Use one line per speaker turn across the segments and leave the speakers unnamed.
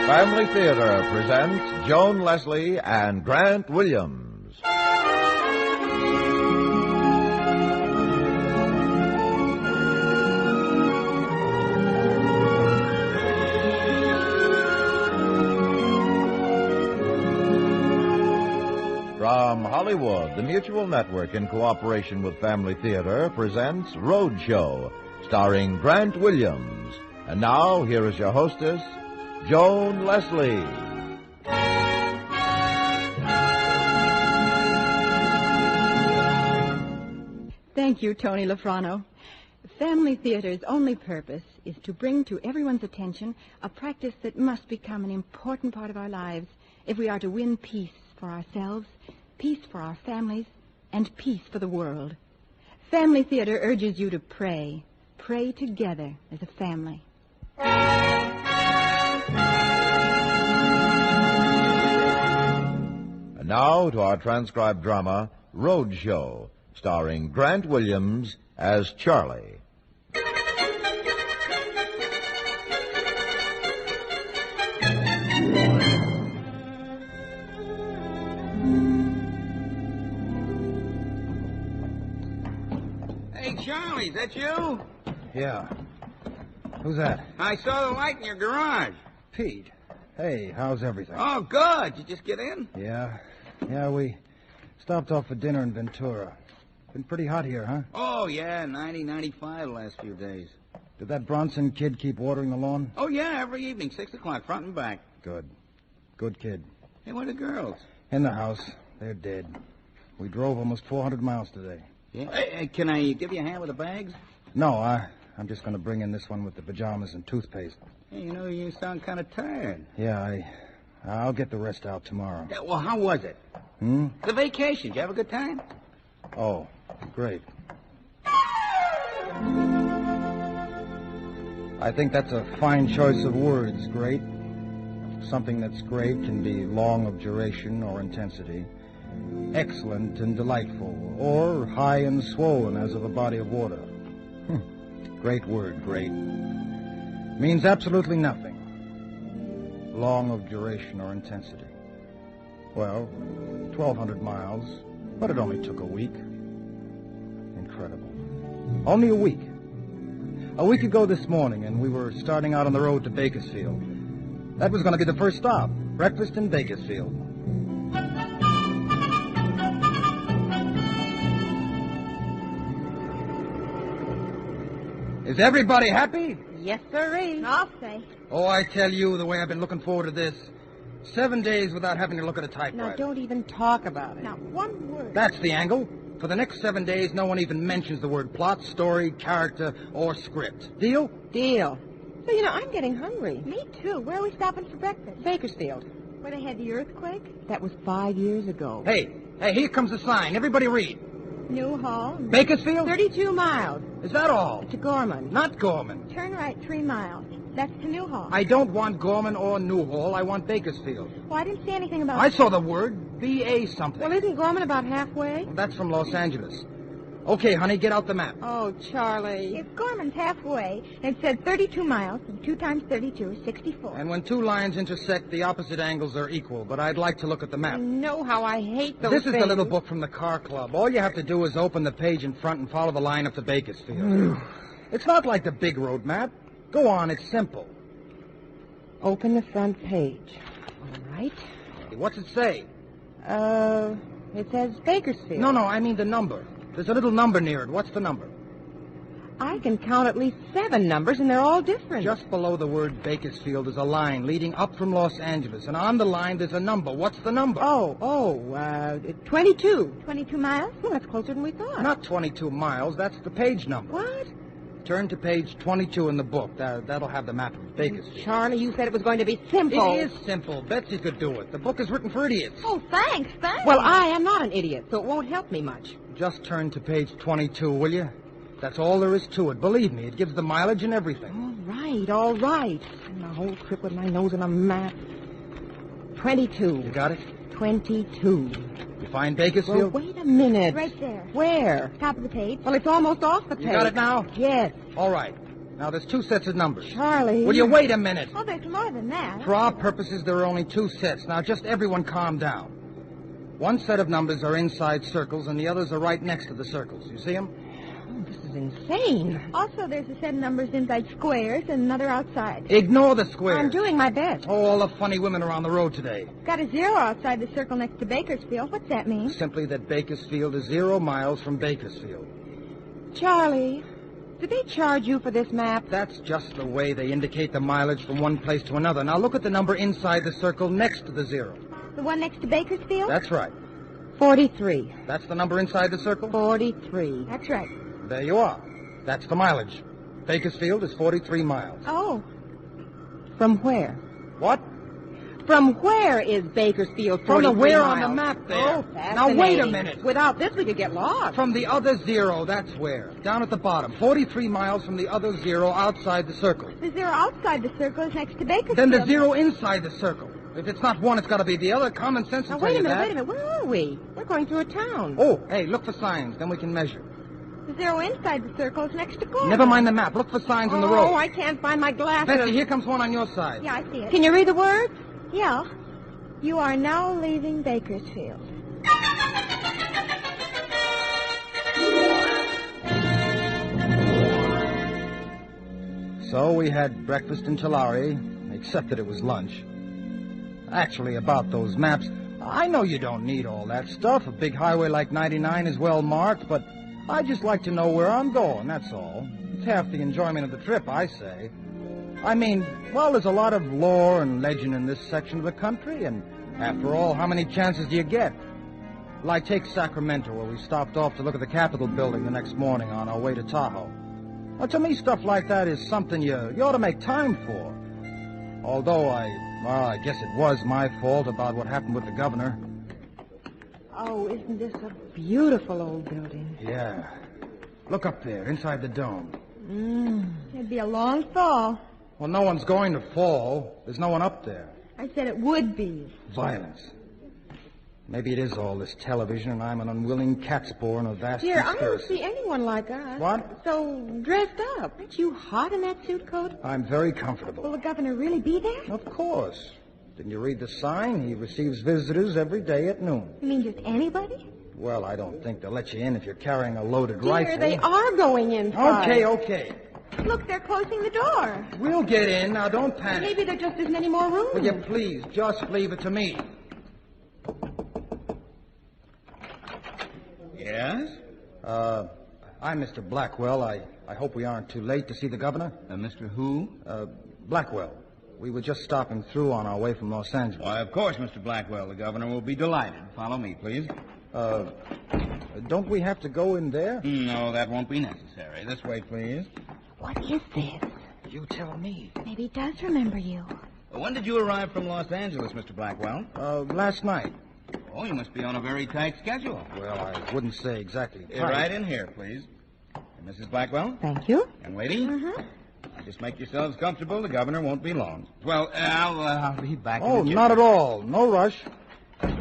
Family Theater presents Joan Leslie and Grant Williams. From Hollywood, the Mutual Network, in cooperation with Family Theater, presents Roadshow, starring Grant Williams. And now, here is your hostess, Joan Leslie.
Thank you, Tony Lafrano. Family Theater's only purpose is to bring to everyone's attention a practice that must become an important part of our lives if we are to win peace for ourselves, peace for our families, and peace for the world. Family Theater urges you to pray. Pray together as a family.
And now to our transcribed drama, Roadshow, starring Grant Williams as Charlie.
Hey, Charlie, is that you?
Yeah. Who's that?
I saw the light in your garage.
Pete. Hey, how's everything?
Oh, good. You just get in?
Yeah, we stopped off for dinner in Ventura. Been pretty hot here, huh?
Oh, yeah, 90, 95 the last few days.
Did that Bronson kid keep watering the lawn?
Oh, yeah, every evening, 6 o'clock, front and back.
Good. Good kid.
Hey, where are the girls?
In the house. They're dead. We drove almost 400 miles today.
Yeah. Hey, can I give you a hand with the bags?
No, I'm just going to bring in this one with the pajamas and toothpaste.
Hey, you sound kind of tired.
Yeah, I'll get the rest out tomorrow.
Yeah, well, how was it? The vacation. Did you have a good time?
Oh, great. I think that's a fine choice of words, great. Something that's great can be long of duration or intensity, excellent and delightful, or high and swollen as of a body of water. Great word, great. Means absolutely nothing. Long of duration or intensity. Well, 1,200 miles, but it only took a week. Incredible. Only a week. A week ago this morning, and we were starting out on the road to Bakersfield. That was going to be the first stop. Breakfast in Bakersfield. Is everybody happy?
Yes, sirree.
I'll say.
Oh, I tell you, the way I've been looking forward to this. 7 days without having to look at a typewriter.
Now, don't even talk about it.
Not one word.
That's the angle. For the next 7 days, no one even mentions the word plot, story, character, or script. Deal?
Deal. So, I'm getting hungry.
Me too. Where are we stopping for breakfast?
Bakersfield.
Where they had the earthquake?
That was 5 years ago.
Hey, here comes the sign. Everybody read.
Newhall.
Bakersfield?
32 miles.
Is that all?
To Gorman.
Not Gorman.
Turn right 3 miles. That's to Newhall.
I don't want Gorman or Newhall. I want Bakersfield.
Well, I didn't see anything about...
I saw the word. B-A something.
Well, isn't Gorman about halfway?
Well, that's from Los Angeles. Okay, honey, get out the map.
Oh, Charlie.
If Gorman's halfway, it said 32 miles, and 2 times 32 is 64.
And when two lines intersect, the opposite angles are equal, but I'd like to look at the map.
You know how I hate those
This is
things.
the little book from the car club. All you have to do is open the page in front and follow the line up to Bakersfield. It's not like the big road map. Go on, it's simple.
Open the front page. All right.
What's it say?
It says Bakersfield.
No, I mean the number. There's a little number near it. What's the number?
I can count at least 7 numbers, and they're all different.
Just below the word Bakersfield is a line leading up from Los Angeles, and on the line there's a number. What's the number?
22.
22 miles?
Well, that's closer than we thought.
Not 22 miles. That's the page number.
What?
Turn to page 22 in the book. That'll have the map of Bakersfield.
Charlie, you said it was going to be simple.
It is simple. Betsy could do it. The book is written for idiots.
Oh, thanks.
Well, I am not an idiot, so it won't help me much.
Just turn to page 22, will you? That's all there is to it. Believe me, it gives the mileage and everything.
All right. And the whole trip with my nose on a map. 22.
You got it?
22.
You find Bakersfield?
Well, wait a minute.
Right there.
Where?
Top of the page.
Well, it's almost off the page.
You got it now?
Yes.
All right. Now, there's 2 sets of numbers.
Charlie.
Will you wait a minute?
Oh, there's more than that.
For our purposes, there are only 2 sets. Now, just everyone calm down. One set of numbers are inside circles, and the others are right next to the circles. You see them?
This is insane.
Also, there's a set of numbers inside squares and another outside.
Ignore the squares.
I'm doing my best.
Oh, all the funny women are on the road today.
Got a 0 outside the circle next to Bakersfield. What's that mean?
Simply that Bakersfield is 0 miles from Bakersfield.
Charlie, did they charge you for this map?
That's just the way they indicate the mileage from one place to another. Now, look at the number inside the circle next to the 0.
The one next to Bakersfield?
That's right.
43.
That's the number inside the circle?
43.
That's right.
There you are. That's the mileage. Bakersfield is 43 miles.
Oh,
From where?
What?
From where is Bakersfield 43
From the where
miles?
on the map there.
Oh,
Now, wait a
fascinating.
minute.
Without this, we could get lost.
From the other 0, that's where. Down at the bottom. 43 miles from the other 0 outside the circle.
the 0 outside the circle is next to Bakersfield.
Then the 0 inside the circle. If it's not one, it's got to be the other. Common sense will
Now,
tell
wait a
you
minute,
that.
wait a minute. Where are we? We're going through a town.
Oh, hey, look for signs. Then we can measure.
The 0 inside the circle is next to Gordon.
Never mind the map. Look for signs on the
Oh,
road.
I can't find my glasses.
Betsy, here comes one on your side.
Yeah, I see it.
Can you read the words?
Yeah. You are now leaving Bakersfield.
So we had breakfast in Tulare, except that it was lunch. Actually, about those maps, I know you don't need all that stuff. A big highway like 99 is well marked, but I just like to know where I'm going, that's all. It's half the enjoyment of the trip, I say. I mean, well, there's a lot of lore and legend in this section of the country, and after all, how many chances do you get? Like, take Sacramento, where we stopped off to look at the Capitol building the next morning on our way to Tahoe. Well, to me, stuff like that is something you ought to make time for. Although I guess it was my fault about what happened with the governor.
Oh, isn't this a beautiful old building?
Yeah. Look up there, inside the dome.
It'd be a long fall.
Well, no one's going to fall. There's no one up there.
I said it would be.
Violence. Maybe it is all this television, and I'm an unwilling catspaw in a vast
Dear, I don't
conspiracy.
see anyone like us.
What?
So dressed up. Aren't you hot in that suit coat?
I'm very
Will
comfortable.
the governor really be there?
Of course. Didn't you read the sign? He receives visitors every day at noon.
You mean just anybody?
Well, I don't think they'll let you in if you're carrying a loaded
Dear,
rifle.
they are going inside.
Okay.
Look, they're closing the door.
We'll get in. Now, don't panic.
Maybe there just isn't any more room.
Will you please just leave it to me?
Yes?
I'm Mr. Blackwell. I hope we aren't too late to see the governor.
Mr. Who?
Blackwell. We were just stopping through on our way from Los Angeles.
Why, of course, Mr. Blackwell. The governor will be delighted. Follow me, please.
Don't we have to go in there?
No, that won't be necessary. This way, please.
What is this?
You tell me.
Maybe he does remember you.
When did you arrive from Los Angeles, Mr. Blackwell?
Last night.
Oh, you must be on a very tight schedule.
Well, I wouldn't say exactly.
Right in here, please. Mrs. Blackwell?
Thank you.
Young lady? Mm-hmm. Just make yourselves comfortable. The governor won't be long. Well, I'll be back in
Oh,
a jiffy.
not at all. No rush.
Well,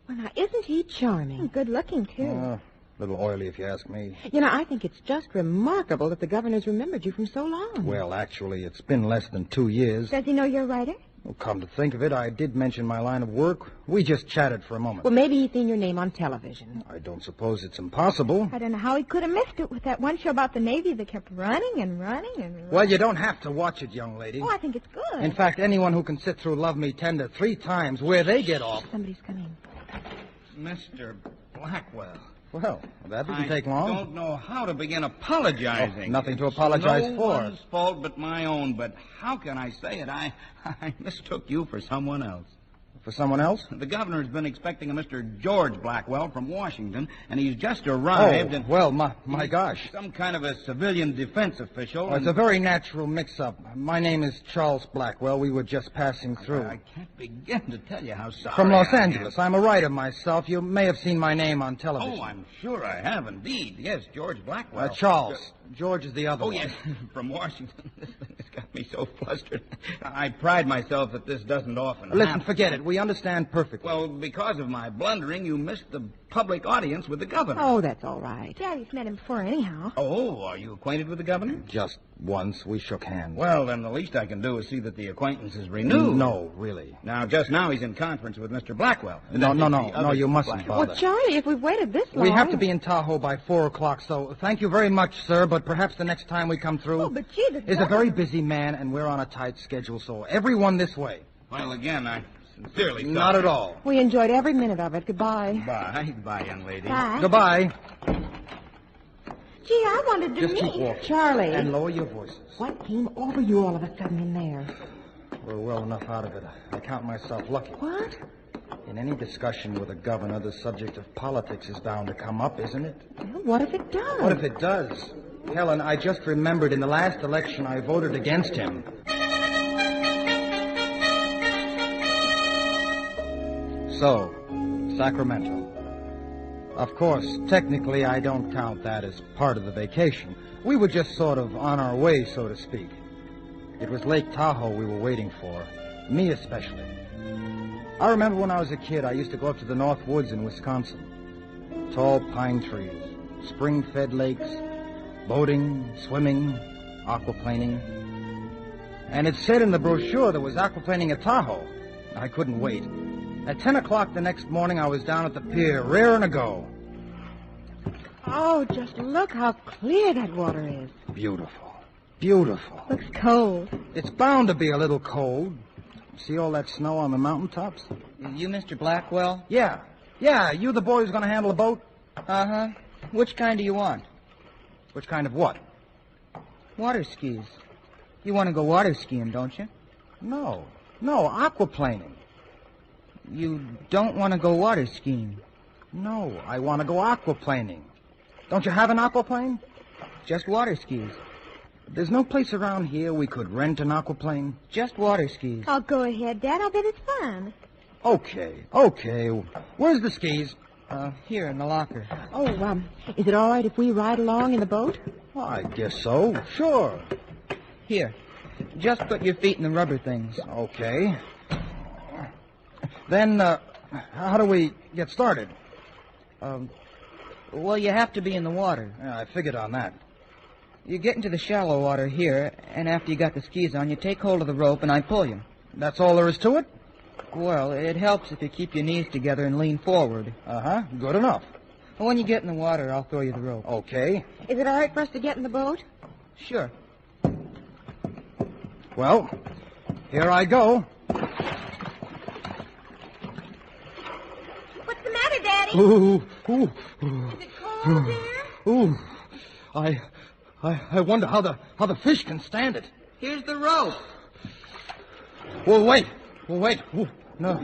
now, isn't he charming?
Good looking, too.
A little oily, if you ask me.
You know, I think it's just remarkable that the governor's remembered you from so long.
Well, actually, it's been less than 2 years.
Does he know you're a writer?
Well, come to think of it, I did mention my line of work. We just chatted for a moment.
Well, maybe he's seen your name on television.
I don't suppose it's impossible.
I don't know how he could have missed it with that one show about the Navy that kept running and running and running.
Well, you don't have to watch it, young lady.
Oh, I think it's good.
In fact, anyone who can sit through Love Me Tender 3 times, where they get off.
Somebody's coming.
Mr. Blackwell.
Well, that didn't take long.
I don't know how to begin apologizing.
Oh, nothing to apologize
no
for.
No one's fault but my own, but how can I say it? I mistook you for someone else.
For someone else?
The governor's been expecting a Mr. George Blackwell from Washington, and he's just arrived. And
well, my gosh.
Some kind of a civilian defense official.
Well, it's a very natural mix-up. My name is Charles Blackwell. We were just passing through.
I can't begin to tell you how sorry
From Los
I am.
Angeles. I'm a writer myself. You may have seen my name on television.
Oh, I'm sure I have indeed. Yes, George Blackwell.
Charles. George is the other
Oh,
one.
yes, from Washington. This thing has got me so flustered. I pride myself that this doesn't often
Listen,
happen.
forget it. We understand perfectly.
Well, because of my blundering, you missed the public audience with the governor.
Oh, that's all right.
Daddy's met him before anyhow.
Oh, are you acquainted with the governor?
Just once we shook hands.
Well, then the least I can do is see that the acquaintance is renewed.
No, really.
Just now he's in conference with Mr. Blackwell.
No, you mustn't bother.
Well, Charlie, if we've waited this long...
We have to be in Tahoe by 4 o'clock, so thank you very much, sir, but perhaps the next time we come through...
Oh, but gee, the
is a very busy man, and we're on a tight schedule, so everyone this way.
Well, again, I sincerely sorry.
Not at all.
We enjoyed every minute of it. Goodbye.
Bye. Goodbye, young lady.
Bye.
Goodbye.
Gee, I wanted to
Just
meet.
keep walking.
Charlie.
And lower your voices.
What came over you all of a sudden in there?
We're well enough out of it. I count myself lucky.
What?
In any discussion with a governor, the subject of politics is bound to come up, isn't it?
Well, what if it does?
What if it does? Helen, I just remembered in the last election I voted against him. So, Sacramento. Of course, technically I don't count that as part of the vacation. We were just sort of on our way, so to speak. It was Lake Tahoe we were waiting for, me especially. I remember when I was a kid, I used to go up to the North Woods in Wisconsin. Tall pine trees, spring-fed lakes, boating, swimming, aquaplaning. And it said in the brochure there was aquaplaning at Tahoe. I couldn't wait. At 10 o'clock the next morning, I was down at the pier, raring to go.
Oh, just look how clear that water is.
Beautiful. Beautiful.
Looks cold.
It's bound to be a little cold. See all that snow on the mountaintops?
You Mr. Blackwell?
Yeah, you the boy who's going to handle the boat?
Uh-huh. Which kind do you want?
Which kind of what?
Water skis. You want to go water skiing, don't you?
No, aquaplaning.
You don't want to go water skiing.
No, I want to go aquaplaning. Don't you have an aquaplane?
Just water skis.
There's no place around here we could rent an aquaplane?
Just water skis.
I'll go ahead, Dad. I'll bet it's fun.
Okay. Where's the skis?
Here in the locker.
Oh, is it all right if we ride along in the boat?
Well, I guess so. Sure.
Here. Just put your feet in the rubber things.
Okay. Then, how do we get started?
Well, you have to be in the water.
Yeah, I figured on that.
You get into the shallow water here, and after you got the skis on, you take hold of the rope, and I pull you.
That's all there is to it?
Well, it helps if you keep your knees together and lean forward.
Uh-huh, good enough.
When you get in the water, I'll throw you the rope.
Okay.
Is it all right for us to get in the boat?
Sure.
Well, here I go.
What's the matter, Daddy?
Ooh.
Is it cold, dear?
Ooh. I wonder how the fish can stand it.
Here's the rope.
Well, wait. Ooh, no.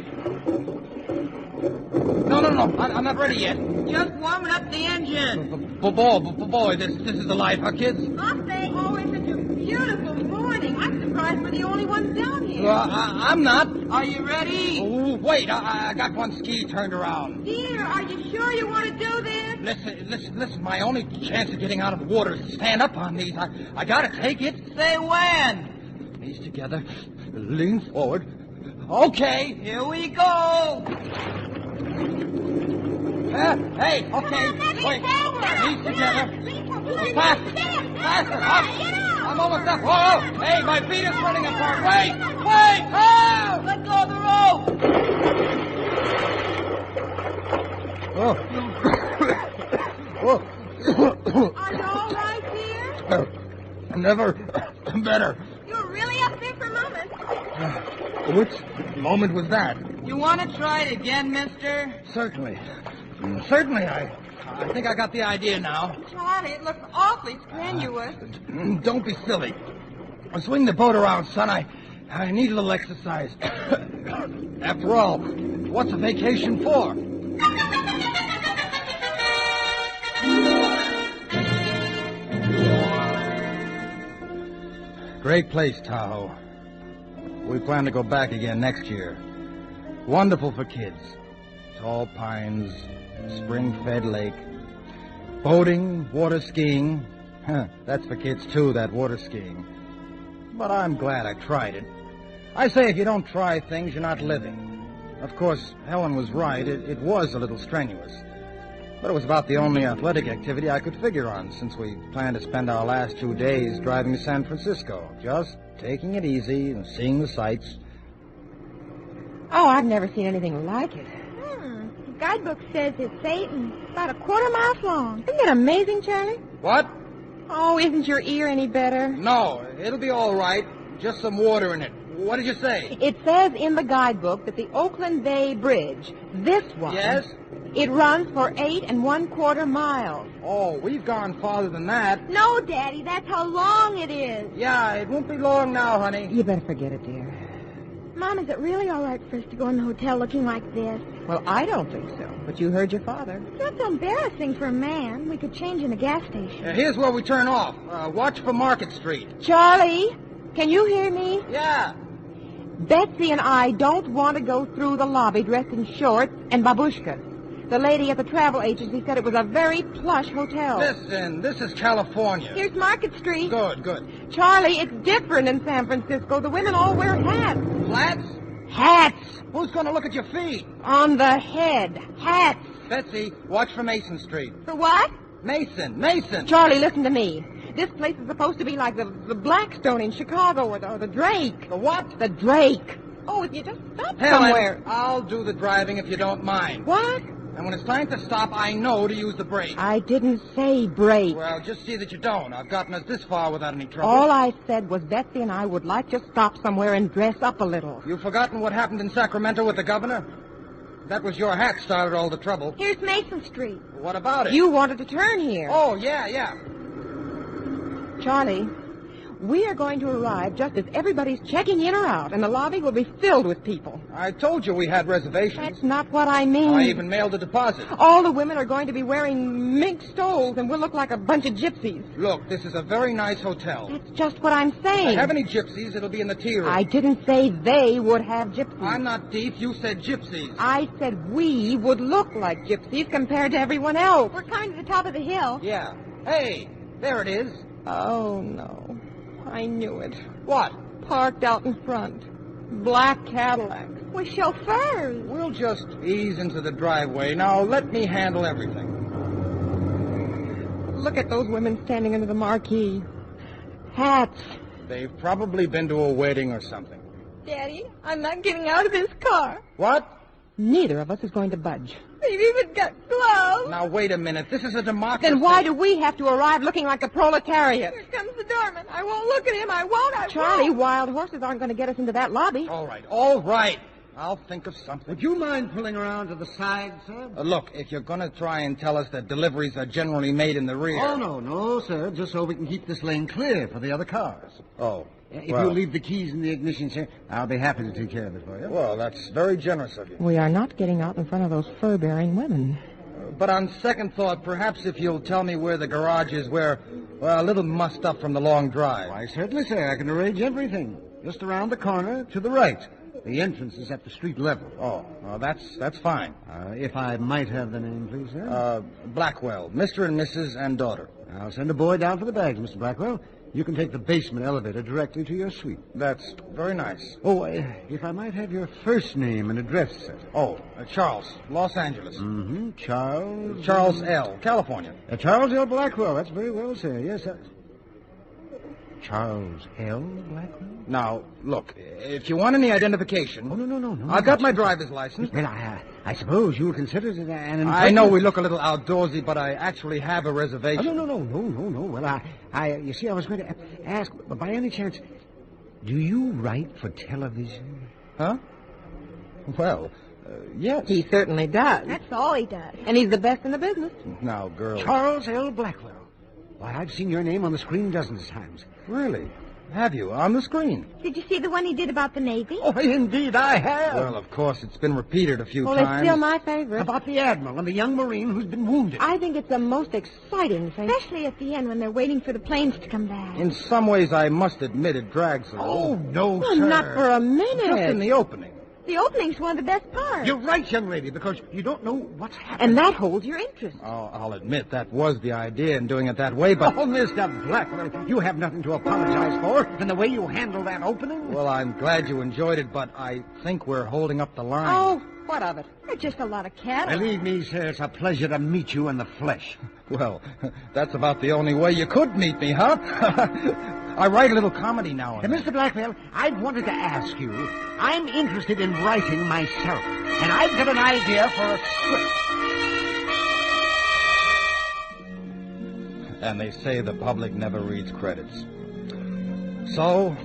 No. I'm not ready yet.
Just warming up the engine.
Boy, this is the life, huh, kids?
I'll say.
Oh, it's such a beautiful morning. I'm surprised we're the only ones down here.
I'm not.
Are you ready?
Oh, wait, I got one ski turned around.
Dear, are you sure you want to do this?
Listen, my only chance of getting out of the water is to stand up on these. I gotta take it.
Say when.
Knees together, lean forward. Okay.
Here we go.
Hey, okay. Wait. Knees together. Faster. Up. I'm almost up. Whoa. Hey, my feet are splitting apart. Wait. Oh!
Let go of the rope.
Are you all right, dear?
Never better.
You were really up there for a moment.
Which moment was that?
You want to try it again, mister?
Certainly. I think I got the idea now.
Charlie, it looks awfully strenuous.
Don't be silly. Swing the boat around, son. I need a little exercise. After all, what's a vacation for? Great place, Tahoe. We plan to go back again next year. Wonderful for kids. Tall pines, spring-fed lake, boating, water skiing. That's for kids, too, that water skiing. But I'm glad I tried it. I say if you don't try things, you're not living. Of course, Helen was right. It was a little strenuous. But it was about the only athletic activity I could figure on since we planned to spend our last 2 days driving to San Francisco. Just taking it easy and seeing the sights.
Oh, I've never seen anything like it.
The guidebook says it's 8 and about a quarter mile long.
Isn't that amazing, Charlie?
What?
Oh, isn't your ear any better?
No, it'll be all right. Just some water in it. What did you say?
It says in the guidebook that the Oakland Bay Bridge, this one...
Yes?
It runs for 8 1/4 miles.
Oh, we've gone farther than that.
No, Daddy, that's how long it is.
Yeah, it won't be long now, honey.
You better forget it, dear.
Mom, is it really all right for us to go in the hotel looking like this?
Well, I don't think so, but you heard your father.
It's not so embarrassing for a man. We could change in the gas station.
Here's where we turn off. Watch for Market Street.
Charlie, can you hear me?
Yeah.
Betsy and I don't want to go through the lobby dressed in shorts and babushkas. The lady at the travel agency said it was a very plush hotel.
Listen, this is California.
Here's Market Street.
Good, good.
Charlie, it's different in San Francisco. The women all wear hats.
Flats?
Hats!
Who's going to look at your feet?
On the head. Hats.
Betsy, watch for Mason Street.
For what?
Mason.
Charlie, listen to me. This place is supposed to be like the Blackstone in Chicago or the Drake.
The what?
The Drake. Oh, if you just stop
Helen,
somewhere.
I'll do the driving if you don't mind.
What?
And when it's time to stop, I know to use the brake.
I didn't say brake.
Well, just see that you don't. I've gotten us this far without any trouble.
All I said was Betsy and I would like to stop somewhere and dress up a little.
You've forgotten what happened in Sacramento with the governor? That was your hat started all the trouble.
Here's Mason Street.
What about it?
You wanted to turn here.
Oh, yeah.
Charlie, we are going to arrive just as everybody's checking in or out, and the lobby will be filled with people.
I told you we had reservations.
That's not what I mean.
I even mailed a deposit.
All the women are going to be wearing mink stoles, and we'll look like a bunch of gypsies.
Look, this is a very nice hotel.
That's just what I'm saying.
If I have any gypsies, it'll be in the tea room.
I didn't say they would have gypsies.
I'm not deep. You said gypsies.
I said we would look like gypsies compared to everyone else.
We're coming to the top of the hill.
Yeah. Hey, there it is.
Oh, no. I knew it.
What?
Parked out in front. Black Cadillac.
With chauffeurs.
We'll just ease into the driveway. Now, let me handle everything.
Look at those women standing under the marquee. Hats.
They've probably been to a wedding or something.
Daddy, I'm not getting out of this car.
What?
Neither of us is going to budge.
They've even got gloves.
Now, wait a minute. This is a democracy.
Then why do we have to arrive looking like the proletariat?
Here comes the doorman. I won't look at him. I won't.
Charlie, wild horses aren't going to get us into that lobby.
All right. I'll think of something.
Would you mind pulling around to the side, sir?
Look, if you're going to try and tell us that deliveries are generally made in the rear...
Oh, no, sir. Just so we can keep this lane clear for the other cars.
Oh,
If you'll leave the keys in the ignition, sir, I'll be happy to take care of it for you.
Well, that's very generous of you.
We are not getting out in front of those fur-bearing women.
But on second thought, perhaps if you'll tell me where the garage is, we're a little mussed up from the long drive.
Why, certainly, sir. I can arrange everything. Just around the corner to the right. The entrance is at the street level.
Oh, that's fine.
If I might have the name, please, sir.
Blackwell, Mr. and Mrs. and daughter.
I'll send a boy down for the bags, Mr. Blackwell. You can take the basement elevator directly to your suite.
That's very nice.
Oh, if I might have your first name and address, sir.
Oh, Charles, Los Angeles.
Mm-hmm. Charles?
Charles L., California.
Charles L. Blackwell. That's very well, sir. Yes, sir. Charles L. Blackwell?
Now, look, if you want any identification...
Oh, no.
I've got my driver's license.
Well, I suppose you'll consider it an...
I know we look a little outdoorsy, but I actually have a reservation.
Oh, no. Well, you see, I was going to ask, but by any chance, do you write for television?
Huh? Well, yes.
He certainly does.
That's all he does.
And he's the best in the business.
Now, girl...
Charles L. Blackwell. Why, I've seen your name on the screen dozens of times.
Really? Have you? On the screen?
Did you see the one he did about the Navy?
Oh, indeed, I have.
Well, of course, it's been repeated a few
Well,
times.
it's still my favorite.
About the Admiral and the young Marine who's been wounded.
I think it's the most exciting thing.
Especially at the end when they're waiting for the planes to come back.
In some ways, I must admit it drags a little.
Oh, no,
Well,
sir.
not for a minute.
Just in the opening.
The opening's one of the best parts.
You're right, young lady, because you don't know what's happening.
And that holds your interest.
I'll admit that was the idea in doing it that way, but...
Oh, Mr. Blackwell, you have nothing to apologize for. And the way you handled that opening...
Well, I'm glad you enjoyed it, but I think we're holding up the line.
Oh, what of it?
They're just a lot of cattle.
Believe me, sir, it's a pleasure to meet you in the flesh.
Well, that's about the only way you could meet me, huh? I write a little comedy now and then.
Mr. Blackwell, I wanted to ask you. I'm interested in writing myself, and I've got an idea for a script.
And they say the public never reads credits. So,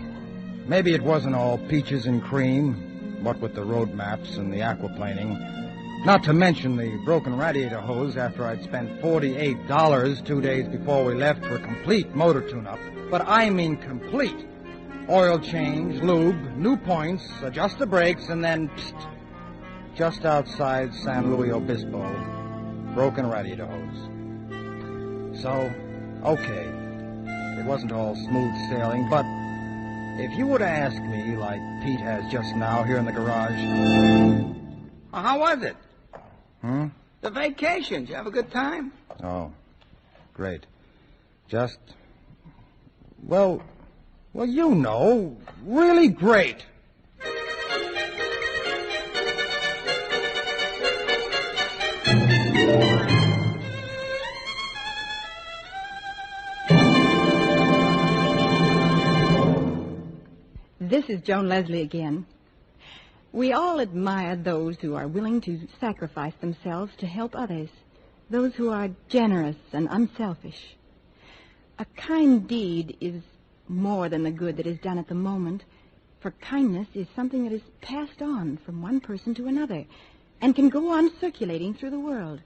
maybe it wasn't all peaches and cream, what with the road maps and the aquaplaning. Not to mention the broken radiator hose after I'd spent $48 2 days before we left for a complete motor tune-up. But I mean complete. Oil change, lube, new points, adjust the brakes, and then, just outside San Luis Obispo, broken radiator hose. So, okay, it wasn't all smooth sailing, but if you would have asked me, like Pete has just now here in the garage...
Well, how was it?
The
vacation. Did you have a good time?
Oh, great. Just... Well, you know, really great.
This is Joan Leslie again. We all admire those who are willing to sacrifice themselves to help others, those who are generous and unselfish. A kind deed is more than the good that is done at the moment, for kindness is something that is passed on from one person to another and can go on circulating through the world.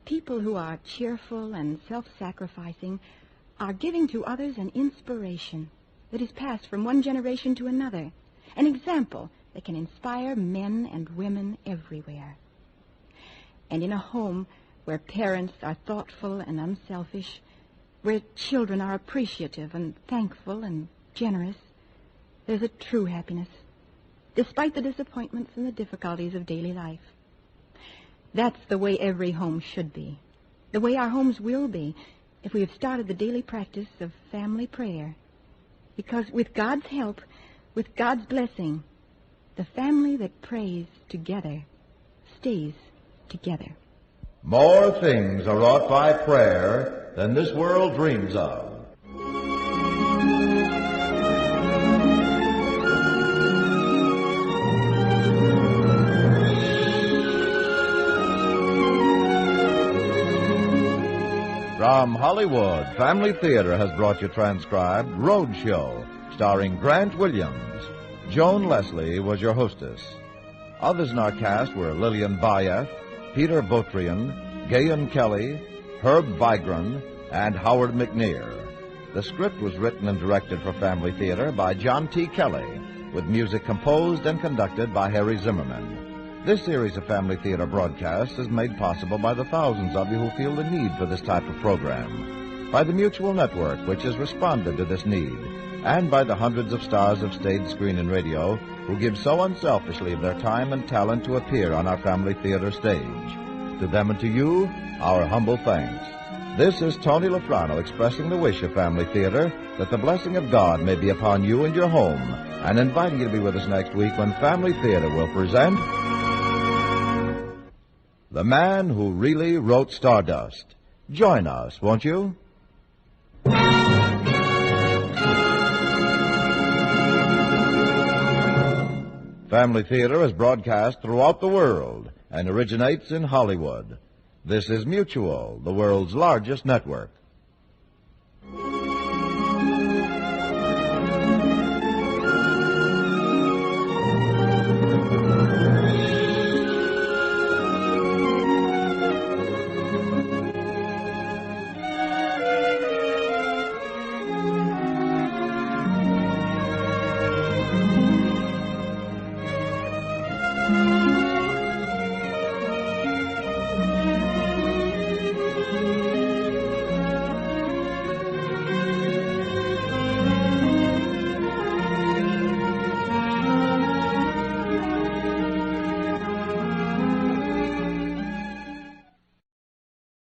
People who are cheerful and self-sacrificing are giving to others an inspiration that is passed from one generation to another, an example that can inspire men and women everywhere. And in a home where parents are thoughtful and unselfish, where children are appreciative and thankful and generous, there's a true happiness, despite the disappointments and the difficulties of daily life. That's the way every home should be, the way our homes will be if we have started the daily practice of family prayer. Because with God's help, with God's blessing, the family that prays together stays together.
More things are wrought by prayer than this world dreams of. From Hollywood, Family Theater has brought you transcribed Roadshow, starring Grant Williams. Joan Leslie was your hostess. Others in our cast were Lillian Bayef, Peter Botrian, Gayan Kelly, Herb Vigran, and Howard McNear. The script was written and directed for Family Theater by John T. Kelly, with music composed and conducted by Harry Zimmerman. This series of Family Theater broadcasts is made possible by the thousands of you who feel the need for this type of program, by the Mutual Network, which has responded to this need, and by the hundreds of stars of stage, screen, and radio who give so unselfishly of their time and talent to appear on our Family Theater stage. To them and to you, our humble thanks. This is Tony Lafrano expressing the wish of Family Theater that the blessing of God may be upon you and your home, and inviting you to be with us next week when Family Theater will present The Man Who Really Wrote Stardust. Join us, won't you? Family Theater is broadcast throughout the world and originates in Hollywood. This is Mutual, the world's largest network.